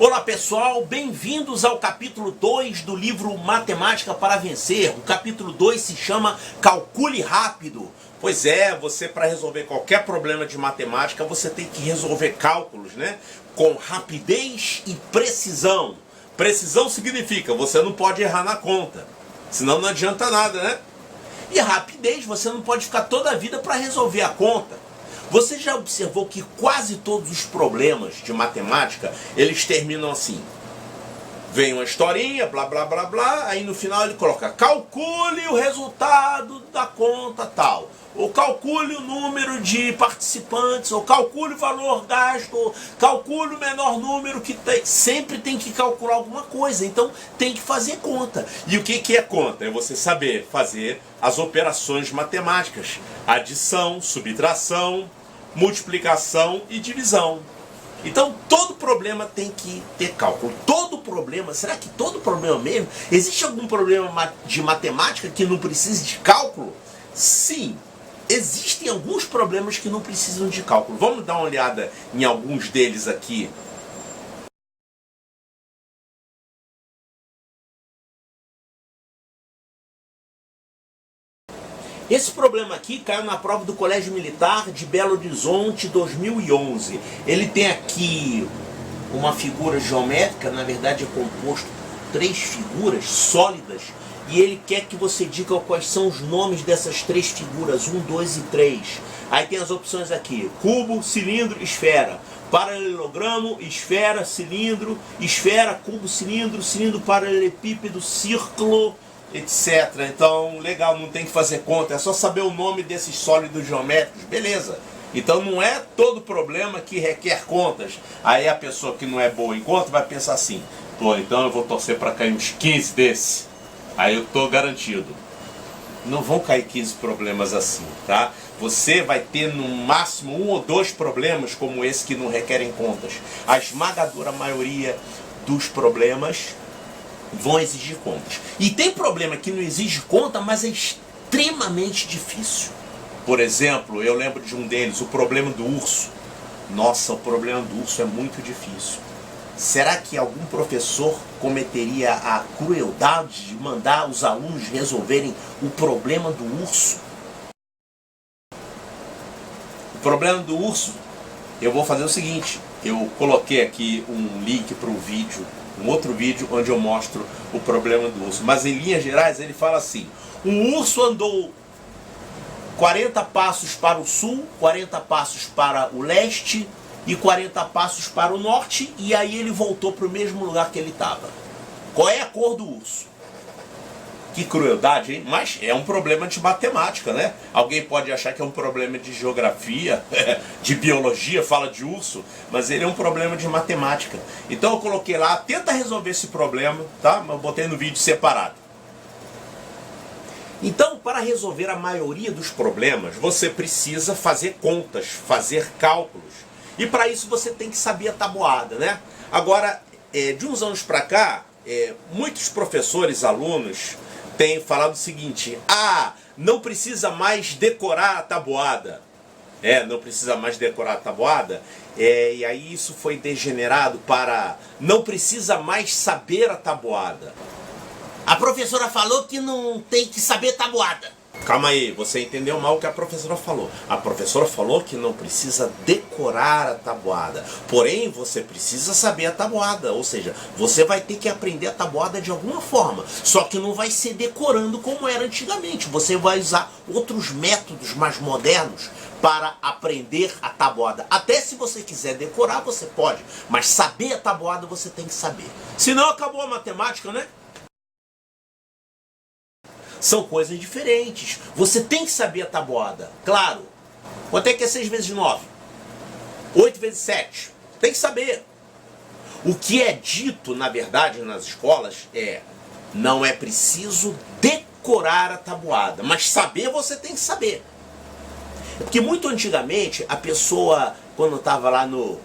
Olá pessoal, bem-vindos ao capítulo 2 do livro Matemática para Vencer. O capítulo 2 se chama Calcule Rápido. Pois é, você para resolver qualquer problema de matemática, você tem que resolver cálculos, né? Com rapidez e precisão. Precisão significa, você não pode errar na conta, senão não adianta nada, né? E rapidez, você não pode ficar toda a vida para resolver a conta. Você já observou que quase todos os problemas de matemática, eles terminam assim. Vem uma historinha, blá blá blá blá, aí no final ele coloca calcule o resultado da conta tal, ou calcule o número de participantes, ou calcule o valor gasto, ou calcule o menor número que tem. Sempre tem que calcular alguma coisa, então tem que fazer conta. E o que é conta? É você saber fazer as operações matemáticas, adição, subtração, multiplicação e divisão. Então todo problema tem que ter cálculo. Todo problema, será que todo problema mesmo? Existe algum problema de matemática que não precise de cálculo? Sim, existem alguns problemas que não precisam de cálculo. Vamos dar uma olhada em alguns deles aqui. Esse problema aqui caiu na prova do Colégio Militar de Belo Horizonte 2011. Ele tem aqui uma figura geométrica, na verdade é composto por 3 figuras sólidas, e ele quer que você diga quais são os nomes dessas 3 figuras, 1, 2 e 3. Aí tem as opções aqui, cubo, cilindro, esfera, paralelogramo, esfera, cilindro, cubo, cilindro, cilindro, paralelepípedo, círculo, etc. Então, legal, não tem que fazer conta, é só saber o nome desses sólidos geométricos, beleza. Então não é todo problema que requer contas. Aí a pessoa que não é boa em conta vai pensar assim, pô, então eu vou torcer para cair uns 15 desse, aí eu tô garantido. Não vão cair 15 problemas assim, tá? Você vai ter no máximo 1 ou 2 problemas como esse que não requerem contas. A esmagadora maioria dos problemas vão exigir contas. E tem problema que não exige conta, mas é extremamente difícil. Por exemplo, eu lembro de um deles, o problema do urso. Nossa, o problema do urso é muito difícil. Será que algum professor cometeria a crueldade de mandar os alunos resolverem o problema do urso? O problema do urso, eu vou fazer o seguinte, eu coloquei aqui um link para o vídeo, um outro vídeo onde eu mostro o problema do urso. Mas em linhas gerais ele fala assim, um urso andou 40 passos para o sul, 40 passos para o leste e 40 passos para o norte, e aí ele voltou para o mesmo lugar que ele estava. Qual é a cor do urso? Que crueldade, hein? Mas é um problema de matemática, né? Alguém pode achar que é um problema de geografia, de biologia, fala de urso, mas ele é um problema de matemática. Então eu coloquei lá, tenta resolver esse problema, tá? Mas eu botei no vídeo separado. Então, para resolver a maioria dos problemas, você precisa fazer contas, fazer cálculos. E para isso você tem que saber a tabuada, né? Agora, de uns anos para cá, muitos professores, alunos, têm falado o seguinte, não precisa mais decorar a tabuada. Não precisa mais decorar a tabuada. E aí isso foi degenerado para não precisa mais saber a tabuada. A professora falou que não tem que saber tabuada. Calma aí, você entendeu mal o que a professora falou. A professora falou que não precisa decorar a tabuada. Porém, você precisa saber a tabuada. Ou seja, você vai ter que aprender a tabuada de alguma forma. Só que não vai ser decorando como era antigamente. Você vai usar outros métodos mais modernos para aprender a tabuada. Até se você quiser decorar, você pode. Mas saber a tabuada você tem que saber. Senão acabou a matemática, né? São coisas diferentes. Você tem que saber a tabuada. Claro. Quanto é que é 6 vezes 9? 8 vezes 7. Tem que saber. O que é dito, na verdade, nas escolas não é preciso decorar a tabuada. Mas saber, você tem que saber. Porque muito antigamente, a pessoa, quando estava lá no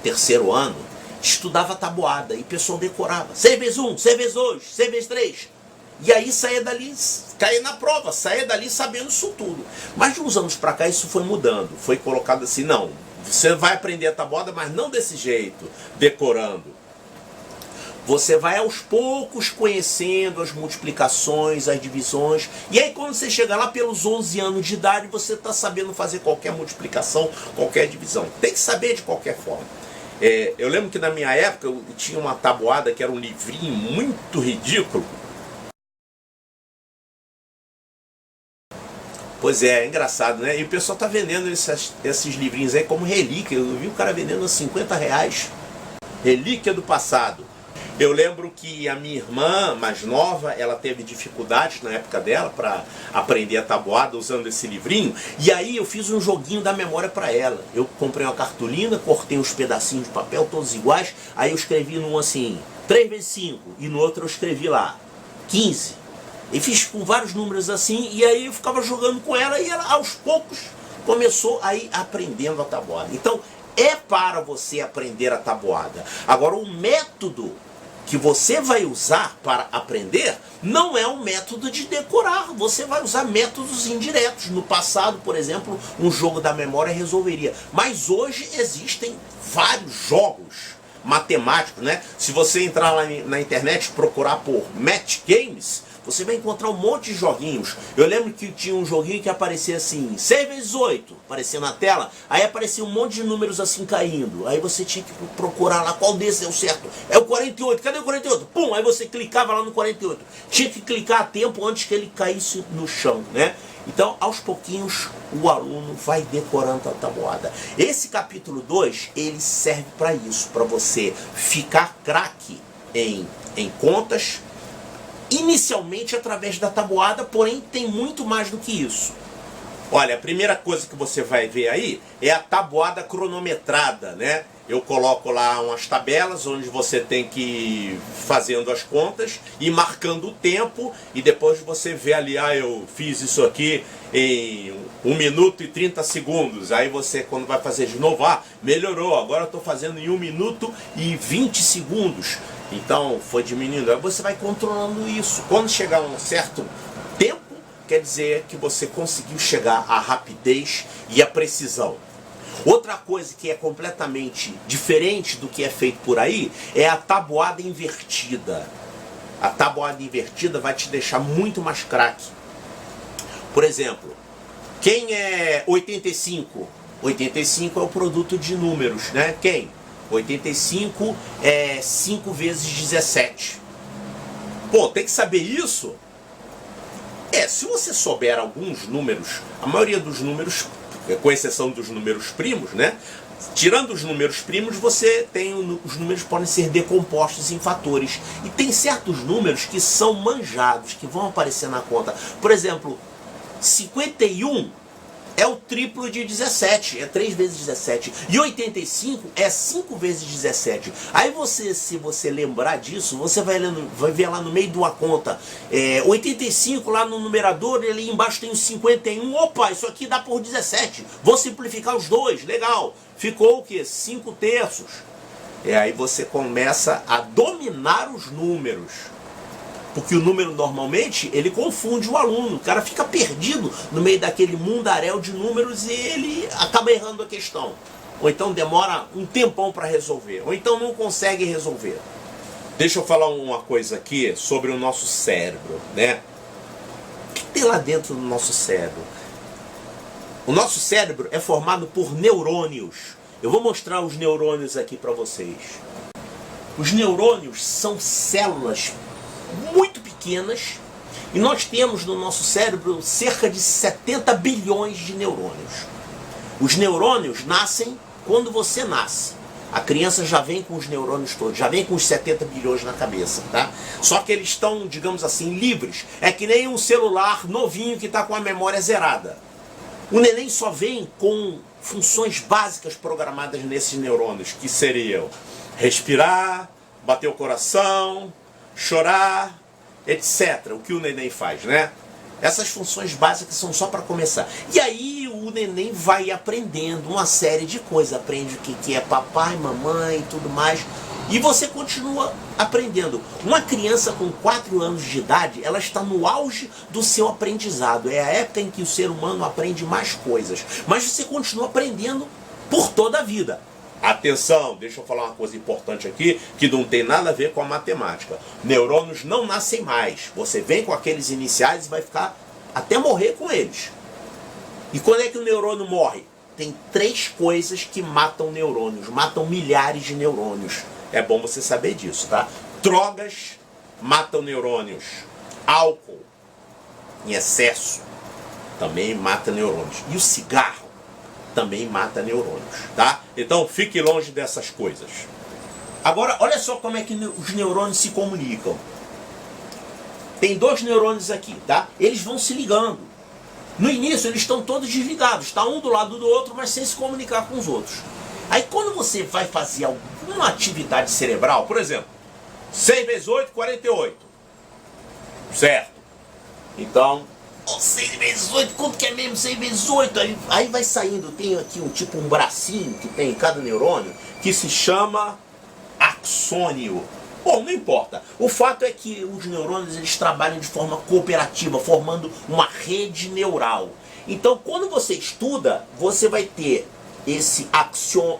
3º ano, estudava a tabuada e o pessoal decorava. 6 vezes 1, 6 vezes 2, 6 vezes 3... E aí saía dali, caía na prova, saía dali sabendo isso tudo. Mas de uns anos para cá isso foi mudando. Foi colocado assim, não, você vai aprender a tabuada, mas não desse jeito, decorando. Você vai aos poucos conhecendo as multiplicações, as divisões. E aí quando você chega lá pelos 11 anos de idade, você está sabendo fazer qualquer multiplicação, qualquer divisão. Tem que saber de qualquer forma. Eu lembro que na minha época eu tinha uma tabuada que era um livrinho muito ridículo. Pois é engraçado, né? E o pessoal tá vendendo esses livrinhos aí como relíquia. Eu vi o cara vendendo a R$50. Relíquia do passado. Eu lembro que a minha irmã mais nova, ela teve dificuldades na época dela para aprender a tabuada usando esse livrinho. E aí eu fiz um joguinho da memória para ela. Eu comprei uma cartolina, cortei uns pedacinhos de papel, todos iguais. Aí eu escrevi num assim, 3 vezes 5. E no outro eu escrevi lá, 15. E fiz com vários números assim. E aí eu ficava jogando com ela. E ela aos poucos começou a ir aprendendo a tabuada. Então é para você aprender a tabuada. Agora o método que você vai usar para aprender não é um método de decorar. Você vai usar métodos indiretos. No passado, por exemplo, um jogo da memória resolveria. Mas hoje existem vários jogos matemáticos, né? Se você entrar lá na internet e procurar por Match Games, você vai encontrar um monte de joguinhos. Eu lembro que tinha um joguinho que aparecia assim, 6 vezes 8, aparecia na tela, aí aparecia um monte de números assim caindo. Aí você tinha que procurar lá qual desses é o certo. É o 48, cadê o 48? Pum, aí você clicava lá no 48. Tinha que clicar a tempo antes que ele caísse no chão, né? Então, aos pouquinhos, o aluno vai decorando a tabuada. Esse capítulo 2, ele serve para isso, para você ficar craque em contas, inicialmente através da tabuada, porém tem muito mais do que isso. Olha, a primeira coisa que você vai ver aí é a tabuada cronometrada, né? Eu coloco lá umas tabelas onde você tem que ir fazendo as contas e marcando o tempo, e depois você vê ali, eu fiz isso aqui em 1 minuto e 30 segundos. Aí você, quando vai fazer de novo, melhorou, agora eu estou fazendo em 1 minuto e 20 segundos. Então foi diminuindo. Aí você vai controlando isso. Quando chegar a um certo tempo, quer dizer que você conseguiu chegar à rapidez e à precisão. Outra coisa que é completamente diferente do que é feito por aí é a tabuada invertida. A tabuada invertida vai te deixar muito mais craque. Por exemplo, quem é 85? 85 é o produto de números, né? Quem? 85 é 5 vezes 17. Pô, tem que saber isso? Se você souber alguns números, a maioria dos números, com exceção dos números primos, né? Tirando os números primos, você tem os números podem ser decompostos em fatores. E tem certos números que são manjados, que vão aparecer na conta. Por exemplo, 51 é o triplo de 17, é 3 vezes 17. E 85 é 5 vezes 17. Aí você, se você lembrar disso, você vai ver lá no meio de uma conta, 85 lá no numerador, ali embaixo tem o 51. Opa, isso aqui dá por 17. Vou simplificar os dois, legal. Ficou o quê? 5 terços. Aí você começa a dominar os números. Porque o número normalmente, ele confunde o aluno. O cara fica perdido no meio daquele mundaréu de números e ele acaba errando a questão. Ou então demora um tempão para resolver. Ou então não consegue resolver. Deixa eu falar uma coisa aqui sobre o nosso cérebro, né? O que tem lá dentro do nosso cérebro? O nosso cérebro é formado por neurônios. Eu vou mostrar os neurônios aqui para vocês. Os neurônios são células muito pequenas, e nós temos no nosso cérebro cerca de 70 bilhões de neurônios. Os neurônios nascem quando você nasce. A criança já vem com os neurônios todos, já vem com os 70 bilhões na cabeça, tá? Só que eles estão, digamos assim, livres. É que nem um celular novinho que está com a memória zerada. O neném só vem com funções básicas programadas nesses neurônios, que seriam respirar, bater o coração, chorar, etc. O que o neném faz, né? Essas funções básicas são só para começar. E aí o neném vai aprendendo uma série de coisas. Aprende o que é papai, mamãe e tudo mais. E você continua aprendendo. Uma criança com 4 anos de idade, ela está no auge do seu aprendizado. É a época em que o ser humano aprende mais coisas. Mas você continua aprendendo por toda a vida. Atenção, deixa eu falar uma coisa importante aqui, que não tem nada a ver com a matemática. Neurônios não nascem mais. Você vem com aqueles iniciais e vai ficar até morrer com eles. E quando é que o neurônio morre? Tem 3 coisas que matam neurônios, matam milhares de neurônios. É bom você saber disso, tá? Drogas matam neurônios. Álcool em excesso também mata neurônios. E o cigarro também mata neurônios, tá? Então fique longe dessas coisas. Agora, olha só como é que os neurônios se comunicam. Tem 2 neurônios aqui, tá? Eles vão se ligando. No início eles estão todos desligados, está um do lado do outro, mas sem se comunicar com os outros. Aí quando você vai fazer alguma atividade cerebral, por exemplo, 6 vezes 8, 48. Certo? Então, 6 vezes 8, quanto que é mesmo 6 vezes 8? Aí vai saindo, tem aqui um bracinho que tem em cada neurônio, que se chama axônio. Bom, não importa. O fato é que os neurônios eles trabalham de forma cooperativa, formando uma rede neural. Então, quando você estuda, você vai ter esse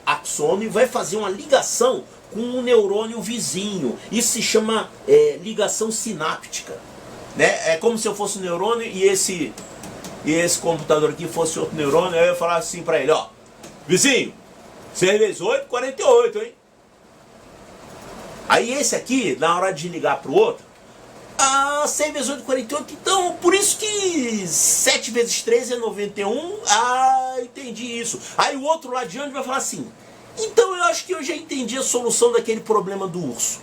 axônio e vai fazer uma ligação com um neurônio vizinho. Isso se chama ligação sináptica. Né? É como se eu fosse um neurônio e esse computador aqui fosse outro neurônio. Aí eu ia falar assim para ele, ó, vizinho, 6 vezes 8, 48, hein? Aí esse aqui, na hora de ligar para o outro, 6 vezes 8 é 48, então por isso que 7 vezes 13 é 91, entendi isso. Aí o outro lá adiante vai falar assim, então eu acho que eu já entendi a solução daquele problema do urso.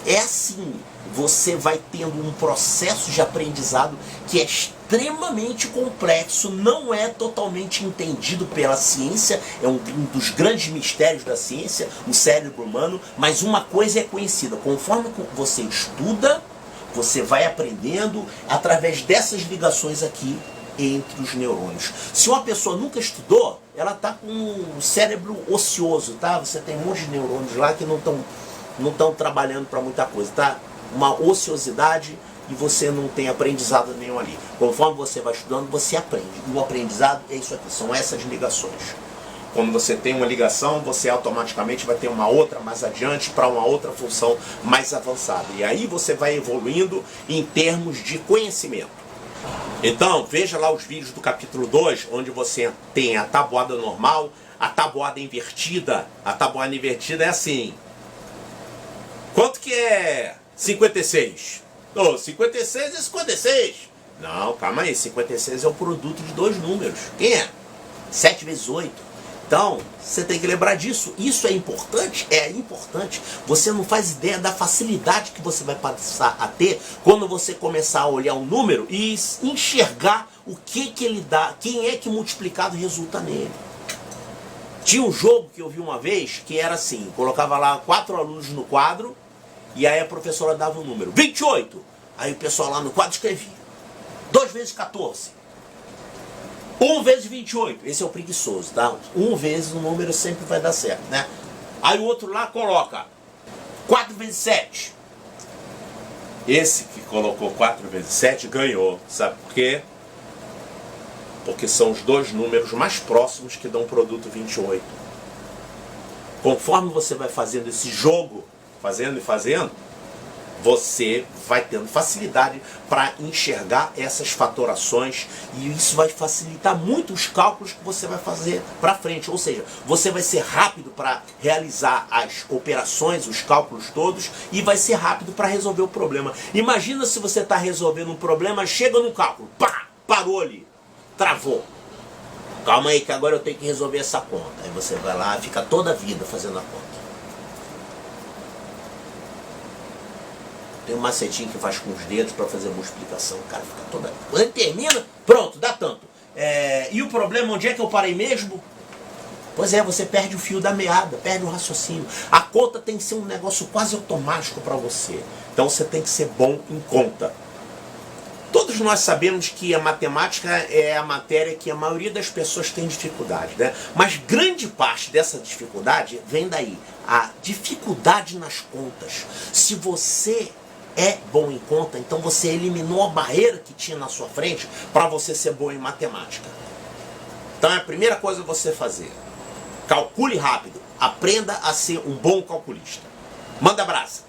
É assim, você vai tendo um processo de aprendizado que é extremamente complexo, não é totalmente entendido pela ciência, é um dos grandes mistérios da ciência, o cérebro humano, mas uma coisa é conhecida, conforme você estuda, você vai aprendendo através dessas ligações aqui entre os neurônios. Se uma pessoa nunca estudou, ela está com um cérebro ocioso, tá? Você tem um monte de neurônios lá que não estão trabalhando para muita coisa, tá? Uma ociosidade e você não tem aprendizado nenhum ali. Conforme você vai estudando, você aprende. E o aprendizado é isso aqui, são essas ligações. Quando você tem uma ligação, você automaticamente vai ter uma outra mais adiante para uma outra função mais avançada. E aí você vai evoluindo em termos de conhecimento. Então, veja lá os vídeos do capítulo 2, onde você tem a tabuada normal, a tabuada invertida. A tabuada invertida é assim. Quanto que é 56? 56 é 56. Não, calma aí, 56 é o produto de 2 números. Quem é? 7 vezes 8. Então, você tem que lembrar disso. Isso é importante? É importante. Você não faz ideia da facilidade que você vai passar a ter quando você começar a olhar um número e enxergar o que ele dá, quem é que multiplicado resulta nele. Tinha um jogo que eu vi uma vez que era assim, colocava lá 4 alunos no quadro e aí a professora dava um número, 28. Aí o pessoal lá no quadro escrevia 2 vezes 14. 1 vezes 28, esse é o preguiçoso, tá? 1 vezes o número sempre vai dar certo, né? Aí o outro lá coloca 4 vezes 7. Esse que colocou 4 vezes 7 ganhou, sabe por quê? Porque são os 2 números mais próximos que dão o produto 28. Conforme você vai fazendo esse jogo, fazendo e fazendo, você vai tendo facilidade para enxergar essas fatorações e isso vai facilitar muito os cálculos que você vai fazer para frente. Ou seja, você vai ser rápido para realizar as operações, os cálculos todos e vai ser rápido para resolver o problema. Imagina se você está resolvendo um problema, chega no cálculo, pá, parou ali, travou. Calma aí que agora eu tenho que resolver essa conta. Aí você vai lá, fica toda a vida fazendo a conta. Tem um macetinho que faz com os dedos para fazer a multiplicação. O cara fica toda... Quando ele termina, pronto, dá tanto. E o problema, onde é que eu parei mesmo? Pois é, você perde o fio da meada, perde o raciocínio. A conta tem que ser um negócio quase automático para você. Então você tem que ser bom em conta. Todos nós sabemos que a matemática é a matéria que a maioria das pessoas tem dificuldade, né? Mas grande parte dessa dificuldade vem daí. A dificuldade nas contas. Se você é bom em conta, então você eliminou a barreira que tinha na sua frente para você ser bom em matemática. Então é a primeira coisa que você fazer. Calcule rápido. Aprenda a ser um bom calculista. Manda abraço.